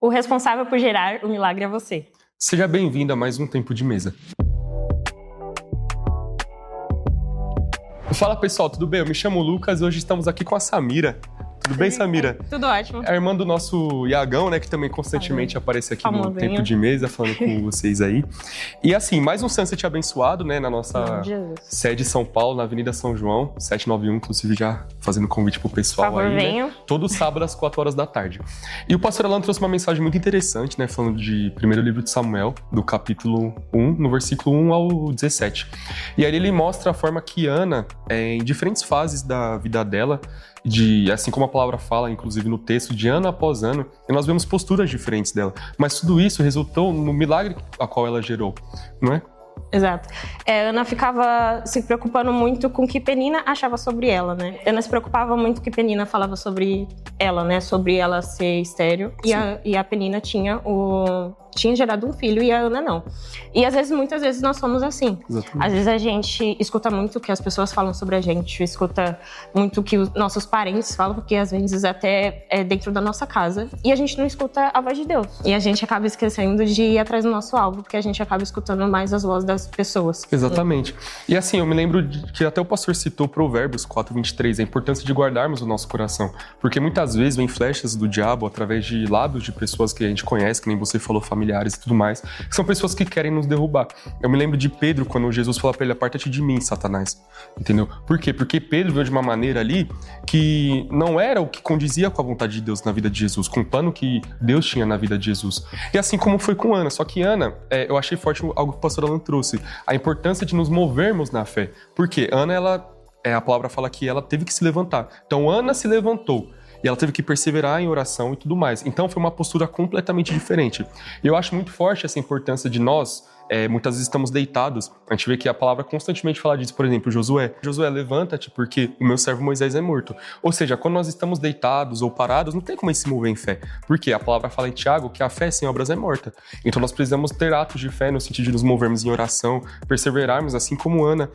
O responsável por gerar o milagre é você. Seja bem-vindo a mais um Tempo de Mesa. Fala pessoal, tudo bem? Eu me chamo Lucas e hoje estamos aqui com a Samira. Tudo bem, Samira? Tudo ótimo. É a irmã do nosso Iagão, né? Que também constantemente aparece aqui no Tempo de Mesa, falando com vocês aí. E assim, mais um Sunset abençoado, né? Na nossa sede São Paulo, na Avenida São João, 791, inclusive já fazendo convite pro pessoal. Por favor, aí, venham. Né? Todo sábado às 4 horas da tarde. E o pastor Alan trouxe uma mensagem muito interessante, né? Falando de primeiro livro de Samuel, do capítulo 1, no versículo 1 ao 17. E aí ele mostra a forma que Ana, em diferentes fases da vida dela, assim como a palavra fala, inclusive no texto, de ano após ano, e nós vemos posturas diferentes dela. Mas tudo isso resultou no milagre a qual ela gerou, não é? Exato. Ana ficava se preocupando muito com o que Penina achava sobre ela, né? Ana se preocupava muito com o que Penina falava sobre ela, né? Sobre ela ser estéril. E a Penina tinha gerado um filho e a Ana não. E muitas vezes nós somos assim. Exatamente. Às vezes a gente escuta muito o que as pessoas falam sobre a gente, escuta muito o que os nossos parentes falam, porque às vezes até é dentro da nossa casa, e a gente não escuta a voz de Deus. E a gente acaba esquecendo de ir atrás do nosso alvo, porque a gente acaba escutando mais as vozes das pessoas. Exatamente. E assim, eu me lembro que até o pastor citou Provérbios 4:23, a importância de guardarmos o nosso coração. Porque muitas vezes vem flechas do diabo através de lábios de pessoas que a gente conhece, que nem você falou, familiares e tudo mais, que são pessoas que querem nos derrubar. Eu me lembro de Pedro, quando Jesus falou pra ele: aparta-te de mim, Satanás. Entendeu? Por quê? Porque Pedro veio de uma maneira ali que não era o que condizia com a vontade de Deus na vida de Jesus, com o plano que Deus tinha na vida de Jesus. E assim como foi com Ana. Só que Ana, eu achei forte algo que o pastor Alan trouxe, a importância de nos movermos na fé. Porque Ana, a palavra fala que ela teve que se levantar. Então Ana se levantou. E ela teve que perseverar em oração e tudo mais. Então foi uma postura completamente diferente. E eu acho muito forte essa importância de nós, muitas vezes estamos deitados. A gente vê que a palavra constantemente fala disso. Por exemplo, Josué, levanta-te porque o meu servo Moisés é morto. Ou seja, quando nós estamos deitados ou parados, não tem como a gente se mover em fé. Porque a palavra fala em Tiago que a fé sem obras é morta. Então nós precisamos ter atos de fé no sentido de nos movermos em oração, perseverarmos, assim como Ana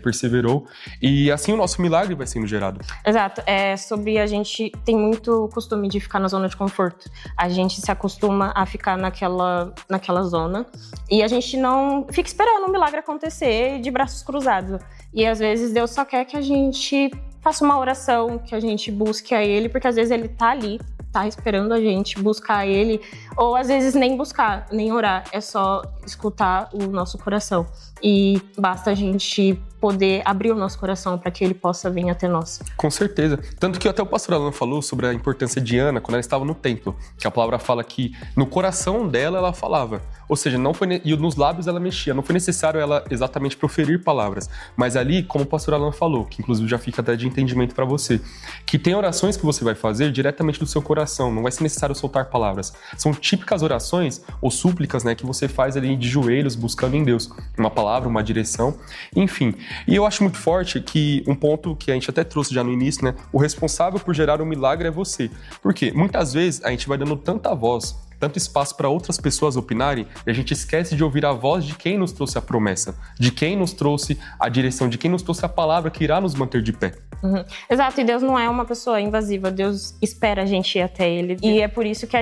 perseverou. E assim o nosso milagre vai sendo gerado. Exato. Sobre a gente tem muito costume de ficar na zona de conforto. A gente se acostuma a ficar naquela zona e a gente não fica esperando um milagre acontecer de braços cruzados. E às vezes Deus só quer que a gente faça uma oração, que a gente busque a Ele, porque às vezes Ele tá ali, tá esperando a gente buscar Ele, ou às vezes nem buscar, nem orar, é só escutar o nosso coração. E basta a gente poder abrir o nosso coração para que Ele possa vir até nós. Com certeza. Tanto que até o pastor Alan falou sobre a importância de Ana quando ela estava no templo, que a palavra fala que no coração dela ela falava. Ou seja, e nos lábios ela mexia. Não foi necessário ela exatamente proferir palavras. Mas ali, como o pastor Alan falou, que inclusive já fica até de entendimento para você, que tem orações que você vai fazer diretamente do seu coração. Não vai ser necessário soltar palavras. São típicas orações ou súplicas, né, que você faz ali de joelhos, buscando em Deus uma palavra, uma direção, enfim. E eu acho muito forte que um ponto que a gente até trouxe já no início, né, o responsável por gerar o milagre é você. Por quê? Muitas vezes a gente vai dando tanta voz, tanto espaço para outras pessoas opinarem, e a gente esquece de ouvir a voz de quem nos trouxe a promessa, de quem nos trouxe a direção, de quem nos trouxe a palavra que irá nos manter de pé. Uhum. Exato, e Deus não é uma pessoa invasiva, Deus espera a gente ir até Ele. E é por isso que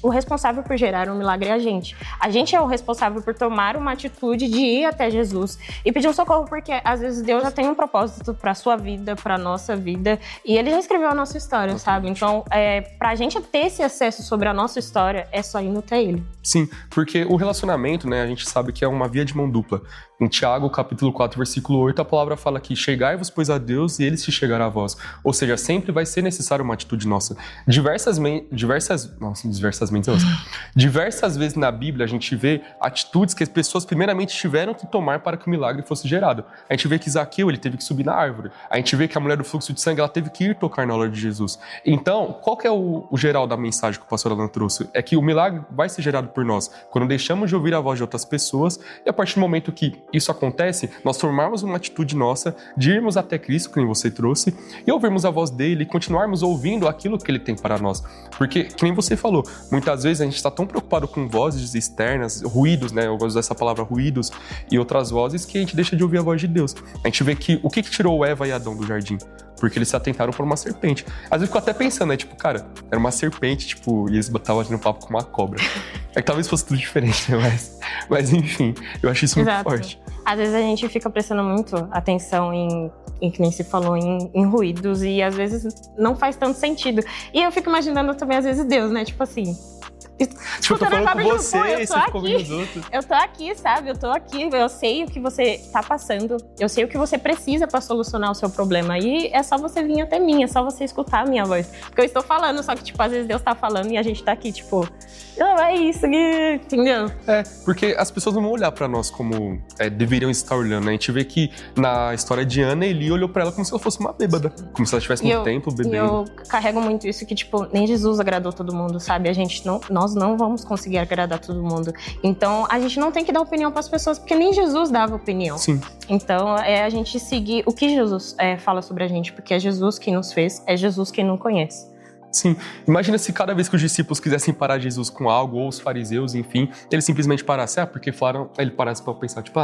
o responsável por gerar um milagre é a gente. A gente é o responsável por tomar uma atitude de ir até Jesus e pedir um socorro, porque às vezes Deus já tem um propósito para a sua vida, para a nossa vida, e Ele já escreveu a nossa história, sabe? Então, para a gente ter esse acesso sobre a nossa história, é só indo até Ele. Sim, porque o relacionamento, né, a gente sabe que é uma via de mão dupla. Em Tiago, capítulo 4, versículo 8, a palavra fala que chegai-vos, pois, a Deus, e Ele se chegará a vós. Ou seja, sempre vai ser necessário uma atitude nossa. Diversas vezes na Bíblia a gente vê atitudes que as pessoas primeiramente tiveram que tomar para que o milagre fosse gerado. A gente vê que Zaqueu, ele teve que subir na árvore. A gente vê que a mulher do fluxo de sangue, ela teve que ir tocar na hora de Jesus. Então, qual que é o geral da mensagem que o pastor Alan trouxe? É que o milagre vai ser gerado por nós, quando deixamos de ouvir a voz de outras pessoas, e a partir do momento que isso acontece, nós tomarmos uma atitude nossa de irmos até Cristo, que nem você trouxe, e ouvirmos a voz dele e continuarmos ouvindo aquilo que ele tem para nós. Porque, que nem você falou, muitas vezes a gente está tão preocupado com vozes externas, ruídos, né? Eu gosto dessa palavra ruídos, e outras vozes, que a gente deixa de ouvir a voz de Deus. A gente vê que o que tirou Eva e Adão do jardim? porque eles se atentaram por uma serpente. Às vezes eu fico até pensando, né? Tipo, cara, era uma serpente, tipo, e eles estavam no papo com uma cobra. É que talvez fosse tudo diferente, né? Mas enfim, eu acho isso muito forte. Às vezes a gente fica prestando muito atenção em que nem se falou, em ruídos, e às vezes não faz tanto sentido. E eu fico imaginando também, às vezes, Deus, né? Tipo assim... Tipo, eu tô falando com você e você ficou ouvindo os outros. Eu tô aqui, sabe? Eu tô aqui, eu sei o que você tá passando, eu sei o que você precisa pra solucionar o seu problema. E é só você vir até mim, é só você escutar a minha voz. Porque eu estou falando, só que, tipo, às vezes Deus tá falando e a gente tá aqui, tipo... Não, é isso, entendeu? Porque as pessoas não vão olhar pra nós como deveriam estar olhando, né? A gente vê que na história de Ana, Eli olhou pra ela como se ela fosse uma bêbada. Como se ela estivesse no templo bebendo. E eu carrego muito isso, que, tipo, nem Jesus agradou todo mundo, sabe? Nós não vamos conseguir agradar todo mundo. Então, a gente não tem que dar opinião pras pessoas, porque nem Jesus dava opinião. Sim. Então, é a gente seguir o que Jesus fala sobre a gente, porque é Jesus quem nos fez, é Jesus quem não conhece. Sim, imagina se cada vez que os discípulos quisessem parar Jesus com algo, ou os fariseus, enfim, eles simplesmente parassem, porque falaram, ele parasse pra pensar, tipo,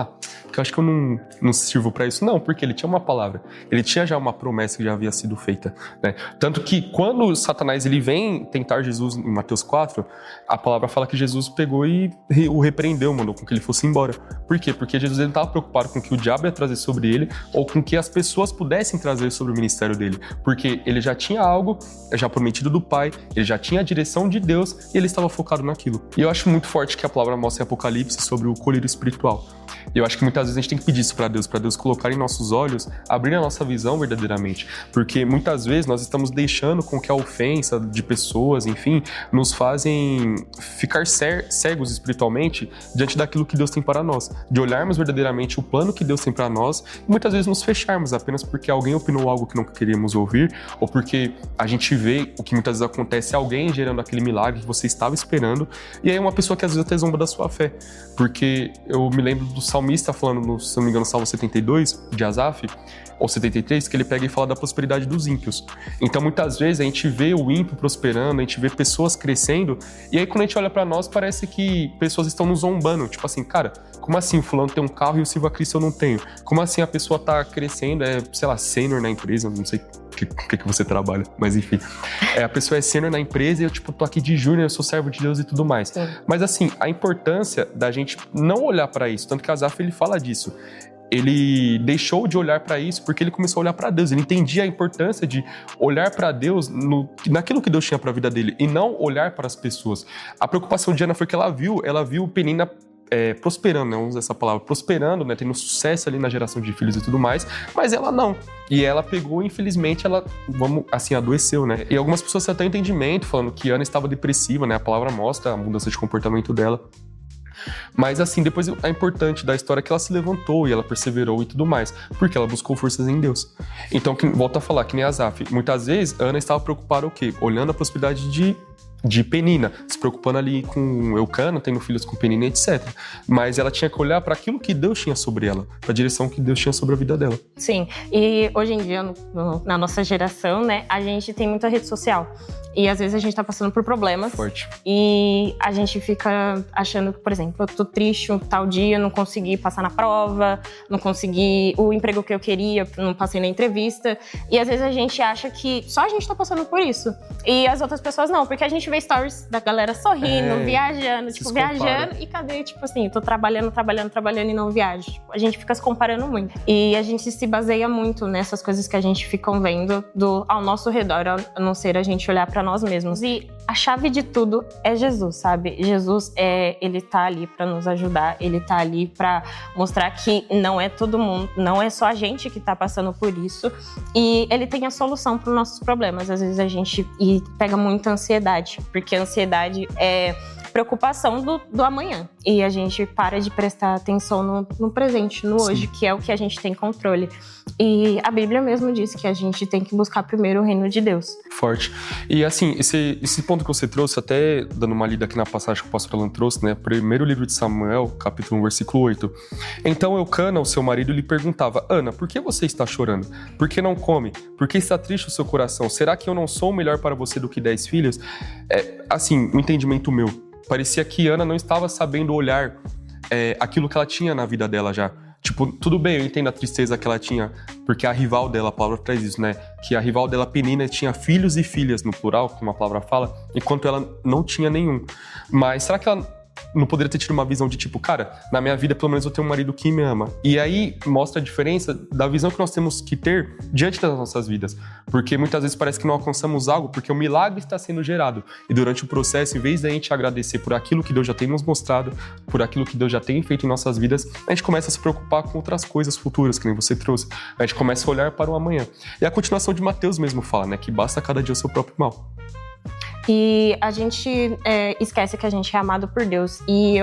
porque eu acho que eu não sirvo pra isso. Não, porque ele tinha uma palavra, ele tinha já uma promessa que já havia sido feita, né? Tanto que quando Satanás ele vem tentar Jesus em Mateus 4, a palavra fala que Jesus pegou e o repreendeu, mandou com que ele fosse embora. Por quê? Porque Jesus ele não estava preocupado com o que o diabo ia trazer sobre ele, ou com o que as pessoas pudessem trazer sobre o ministério dele, porque ele já tinha algo, já prometido do Pai, ele já tinha a direção de Deus e ele estava focado naquilo. E eu acho muito forte que a palavra mostra em Apocalipse sobre o colírio espiritual. E eu acho que muitas vezes a gente tem que pedir isso para Deus colocar em nossos olhos, abrir a nossa visão verdadeiramente. Porque muitas vezes nós estamos deixando com que a ofensa de pessoas, enfim, nos fazem ficar cegos espiritualmente diante daquilo que Deus tem para nós. De olharmos verdadeiramente o plano que Deus tem para nós e muitas vezes nos fecharmos apenas porque alguém opinou algo que não queríamos ouvir ou porque a gente vê o que muitas vezes acontece, alguém gerando aquele milagre que você estava esperando, e aí uma pessoa que às vezes até zomba da sua fé. Porque eu me lembro do salmista falando, se não me engano, Salmo 72, de Asaf, ou 73, que ele pega e fala da prosperidade dos ímpios. Então, muitas vezes, a gente vê o ímpio prosperando, a gente vê pessoas crescendo, e aí quando a gente olha pra nós, parece que pessoas estão nos zombando. Tipo assim, cara, como assim o fulano tem um carro e o Silva Cristo eu não tenho? Como assim a pessoa tá crescendo, sei lá, sênior na empresa, não sei o que você trabalha, mas enfim. A pessoa é sênior na empresa e eu, tipo, tô aqui de júnior, eu sou servo de Deus e tudo mais. Sim. Mas assim, a importância da gente não olhar pra isso, tanto que Asaf, ele fala disso. Ele deixou de olhar para isso porque ele começou a olhar para Deus. Ele entendia a importância de olhar para Deus naquilo que Deus tinha para a vida dele e não olhar para as pessoas. A preocupação de Ana foi que ela viu Penina prosperando, né? Vamos usar essa palavra, prosperando, né? Tendo sucesso ali na geração de filhos e tudo mais, mas ela não. E ela pegou, infelizmente, ela, adoeceu, né? E algumas pessoas até entendimento, falando que Ana estava depressiva, né? A palavra mostra a mudança de comportamento dela. Mas assim, depois é importante da história que ela se levantou e ela perseverou e tudo mais, porque ela buscou forças em Deus. Então, volta a falar, que nem Asaf, muitas vezes Ana estava preocupada o quê? Olhando a prosperidade de Penina, se preocupando ali com Eucana, tendo filhos com Penina, etc. Mas ela tinha que olhar para aquilo que Deus tinha sobre ela, para a direção que Deus tinha sobre a vida dela. Sim, e hoje em dia, na nossa geração, né, a gente tem muita rede social. E às vezes a gente tá passando por problemas. Forte. E a gente fica achando que, por exemplo, eu tô triste um tal dia, não consegui passar na prova, não consegui o emprego que eu queria, não passei na entrevista. E às vezes a gente acha que só a gente tá passando por isso. E as outras pessoas não, porque a gente vê stories da galera sorrindo, viajando, viajando. E cadê, tipo assim, tô trabalhando e não viajo. Tipo, a gente fica se comparando muito. E a gente se baseia muito nessas coisas que a gente fica vendo ao nosso redor, a não ser a gente olhar pra nós mesmos. E a chave de tudo é Jesus, sabe? Jesus, ele tá ali pra nos ajudar, ele tá ali pra mostrar que não é todo mundo, não é só a gente que tá passando por isso. E ele tem a solução pros nossos problemas. Às vezes a gente pega muita ansiedade, porque a ansiedade é preocupação do amanhã. E a gente para de prestar atenção no presente, no hoje, que é o que a gente tem controle. E a Bíblia mesmo diz que a gente tem que buscar primeiro o reino de Deus. Forte. E assim, esse ponto que você trouxe, até dando uma lida aqui na passagem que o pastor Alan trouxe, né? Primeiro livro de Samuel, capítulo 1, versículo 8. Então Eucana, o seu marido, lhe perguntava: Ana, por que você está chorando? Por que não come? Por que está triste o seu coração? Será que eu não sou melhor para você do que 10 filhos? Assim, um entendimento meu. Parecia que Ana não estava sabendo olhar aquilo que ela tinha na vida dela já. Tipo, tudo bem, eu entendo a tristeza que ela tinha, porque a rival dela, a palavra traz isso, né? Que a rival dela, Penina, tinha filhos e filhas, no plural, como a palavra fala, enquanto ela não tinha nenhum. Mas será que ela não poderia ter tido uma visão de tipo, cara, na minha vida pelo menos eu tenho um marido que me ama? E aí mostra a diferença da visão que nós temos que ter diante das nossas vidas. Porque muitas vezes parece que não alcançamos algo porque o milagre está sendo gerado. E durante o processo, em vez da gente agradecer por aquilo que Deus já tem nos mostrado, por aquilo que Deus já tem feito em nossas vidas, a gente começa a se preocupar com outras coisas futuras, que nem você trouxe. A gente começa a olhar para o amanhã. E a continuação de Mateus mesmo fala, né? Que basta cada dia o seu próprio mal. E a gente esquece que a gente é amado por Deus. E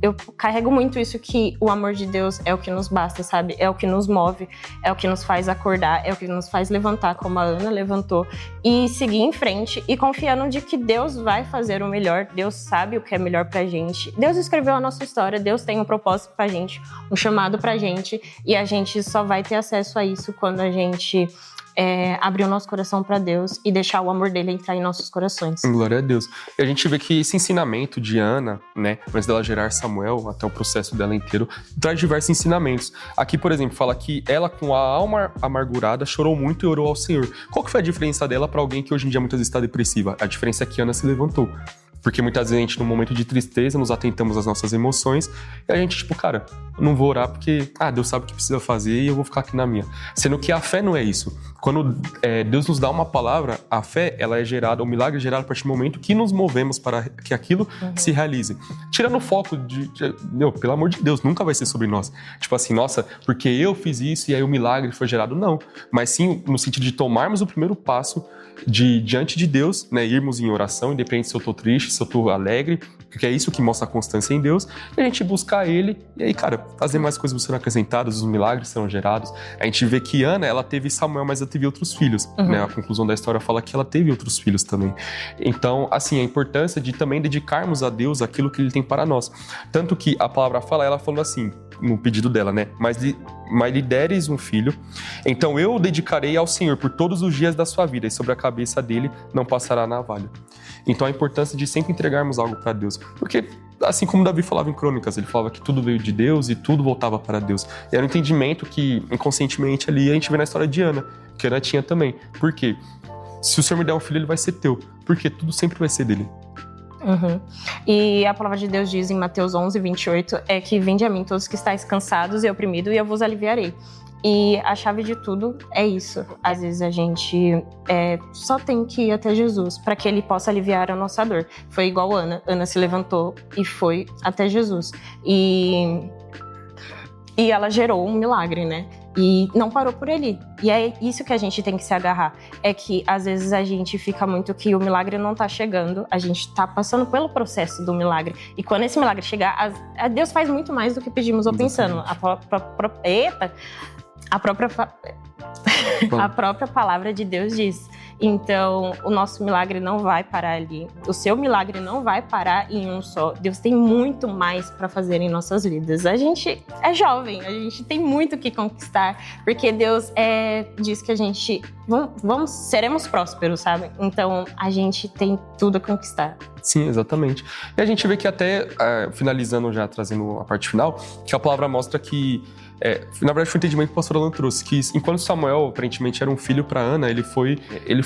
eu carrego muito isso, que o amor de Deus é o que nos basta, sabe? É o que nos move, é o que nos faz acordar, é o que nos faz levantar, como a Ana levantou, e seguir em frente e confiando de que Deus vai fazer o melhor. Deus sabe o que é melhor pra gente. Deus escreveu a nossa história, Deus tem um propósito pra gente, um chamado pra gente, e a gente só vai ter acesso a isso quando a gente abrir o nosso coração para Deus e deixar o amor dele entrar em nossos corações. Glória a Deus. E a gente vê que esse ensinamento de Ana, né, antes dela gerar Samuel, até o processo dela inteiro, traz diversos ensinamentos. Aqui, por exemplo, fala que ela, com a alma amargurada, chorou muito e orou ao Senhor. Qual que foi a diferença dela para alguém que hoje em dia muitas vezes está depressiva? A diferença é que Ana se levantou. Porque muitas vezes a gente, num momento de tristeza, nos atentamos às nossas emoções e a gente, tipo, cara, eu não vou orar porque, Deus sabe o que precisa fazer e eu vou ficar aqui na minha. Sendo que a fé não é isso. Quando Deus nos dá uma palavra, a fé, ela é gerada, o milagre é gerado a partir do momento que nos movemos para que aquilo se realize. Tirando o foco pelo amor de Deus, nunca vai ser sobre nós. Tipo assim, nossa, porque eu fiz isso e aí o milagre foi gerado. Não. Mas sim no sentido de tomarmos o primeiro passo diante de Deus, né, irmos em oração, independente se eu tô triste, se eu tô alegre, porque é isso que mostra a constância em Deus, e a gente buscar Ele, e aí, cara, as demais coisas vão ser acrescentadas, os milagres serão gerados. A gente vê que Ana, ela teve Samuel, mas ela teve outros filhos, né, a conclusão da história fala que ela teve outros filhos também. Então, assim, a importância de também dedicarmos a Deus aquilo que Ele tem para nós. Tanto que a palavra fala, ela falando assim, no pedido dela, né, mas lhe deres um filho, então eu o dedicarei ao Senhor por todos os dias da sua vida, e sobre a cabeça dele não passará a navalha. Então a importância de sempre entregarmos algo para Deus, porque assim como Davi falava em Crônicas, ele falava que tudo veio de Deus e tudo voltava para Deus. E era um entendimento que inconscientemente ali a gente vê na história de Ana, que Ana tinha também. Por quê? Se o Senhor me der um filho, ele vai ser teu, porque tudo sempre vai ser dele. E a palavra de Deus diz em Mateus 11, 28, é que vinde a mim todos que estáis cansados e oprimidos e eu vos aliviarei. E a chave de tudo é isso. Às vezes a gente só tem que ir até Jesus para que Ele possa aliviar a nossa dor. Foi igual Ana. Ana se levantou e foi até Jesus. E ela gerou um milagre, né? E não parou por ali. E é isso que a gente tem que se agarrar. É que, às vezes, a gente fica muito que o milagre não tá chegando. A gente tá passando pelo processo do milagre. E quando esse milagre chegar, Deus faz muito mais do que pedimos ou pensando. A própria palavra de Deus diz. Então, o nosso milagre não vai parar ali. O seu milagre não vai parar em um só. Deus tem muito mais para fazer em nossas vidas. A gente é jovem, a gente tem muito que conquistar, porque Deus diz que a gente seremos prósperos, sabe? Então, a gente tem tudo a conquistar. Sim, exatamente. E a gente vê que até, finalizando já, trazendo a parte final, que a palavra mostra que na verdade foi o entendimento que o pastor Alan trouxe, que enquanto Samuel aparentemente era um filho para Ana, ele foi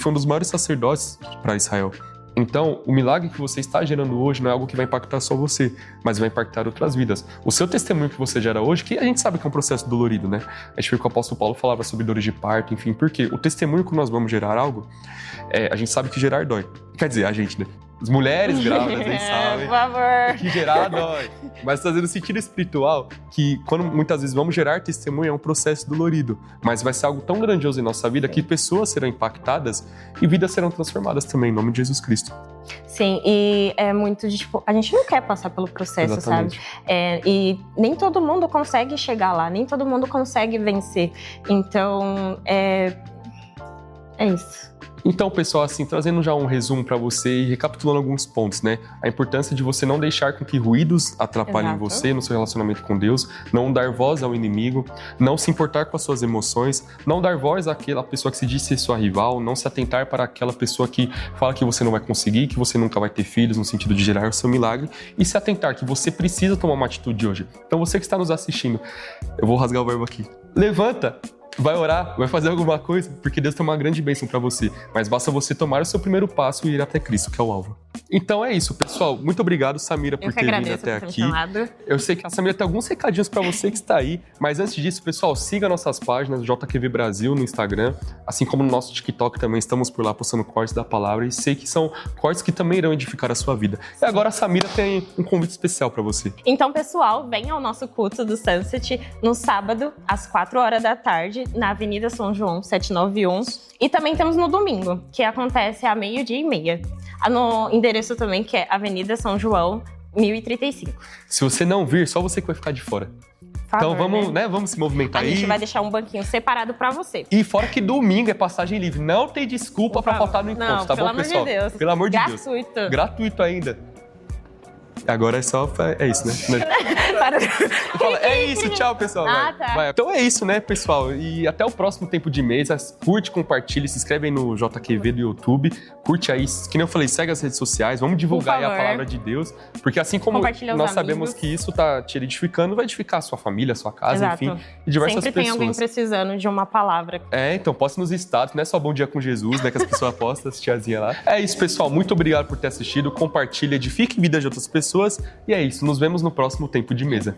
um dos maiores sacerdotes para Israel. Então, o milagre que você está gerando hoje não é algo que vai impactar só você, mas vai impactar outras vidas. O seu testemunho que você gera hoje, que a gente sabe que é um processo dolorido, né? A gente viu que o apóstolo Paulo falava sobre dores de parto, enfim, porque o testemunho que nós vamos gerar algo, a gente sabe que gerar dói. Quer dizer, a gente, né? As mulheres grávidas, vocês sabem. Por favor. Que gerar dói. Mas trazendo no sentido espiritual, que quando muitas vezes vamos gerar testemunho, é um processo dolorido. Mas vai ser algo tão grandioso em nossa vida que pessoas serão impactadas e vidas serão transformadas também, em nome de Jesus Cristo. Sim, e é muito de, a gente não quer passar pelo processo, exatamente, sabe? E nem todo mundo consegue chegar lá, nem todo mundo consegue vencer. Então, É isso. Então, pessoal, assim, trazendo já um resumo para você e recapitulando alguns pontos, né? A importância de você não deixar com que ruídos atrapalhem Exato. você no seu relacionamento com Deus, não dar voz ao inimigo, não se importar com as suas emoções, não dar voz àquela pessoa que se diz ser sua rival, não se atentar para aquela pessoa que fala que você não vai conseguir, que você nunca vai ter filhos, no sentido de gerar o seu milagre, e se atentar que você precisa tomar uma atitude hoje. Então, você que está nos assistindo, eu vou rasgar o verbo aqui. Levanta! Vai orar, vai fazer alguma coisa, porque Deus tem uma grande bênção pra você. Mas basta você tomar o seu primeiro passo e ir até Cristo, que é o alvo. Então é isso, pessoal. Muito obrigado, Samira, por ter vindo até aqui. Eu sei que a Samira tem alguns recadinhos pra você que está aí, mas antes disso, pessoal, siga nossas páginas JQV Brasil no Instagram, assim como no nosso TikTok também, estamos por lá postando cortes da palavra e sei que são cortes que também irão edificar a sua vida. E agora a Samira tem um convite especial pra você. Então, pessoal, venha ao nosso culto do Sunset no sábado, às 4 horas da tarde, na Avenida São João, 791. E também temos no domingo, que acontece à 12:30. No endereço também, que é Avenida São João, 1035. Se você não vir, só você que vai ficar de fora. Favor, então vamos, né? Vamos se movimentar aí. A gente vai deixar um banquinho separado pra você. E fora que domingo é passagem livre. Não tem desculpa pra faltar no encontro, tá bom, pessoal? Pelo amor de Deus. Pelo amor de Deus. Gratuito. Gratuito ainda. Agora é só... É isso, né? É isso, tchau, pessoal. Tá. Vai. Então é isso, né, pessoal? E até o próximo tempo de mesa. Curte, compartilhe, se inscreve aí no JQV do YouTube. Curte aí, que nem eu falei, segue as redes sociais. Vamos divulgar aí a palavra de Deus. Porque assim como nós sabemos que isso tá te edificando, vai edificar a sua família, a sua casa, Exato. Enfim, e diversas Sempre pessoas. tem alguém precisando de uma palavra. Então posta nos status, não é só Bom Dia com Jesus, né, que as pessoas postam, as tiazinhas lá. É isso, pessoal. Muito obrigado por ter assistido. Compartilhe, edifique a vida de outras pessoas. E é isso, nos vemos no próximo tempo de mesa.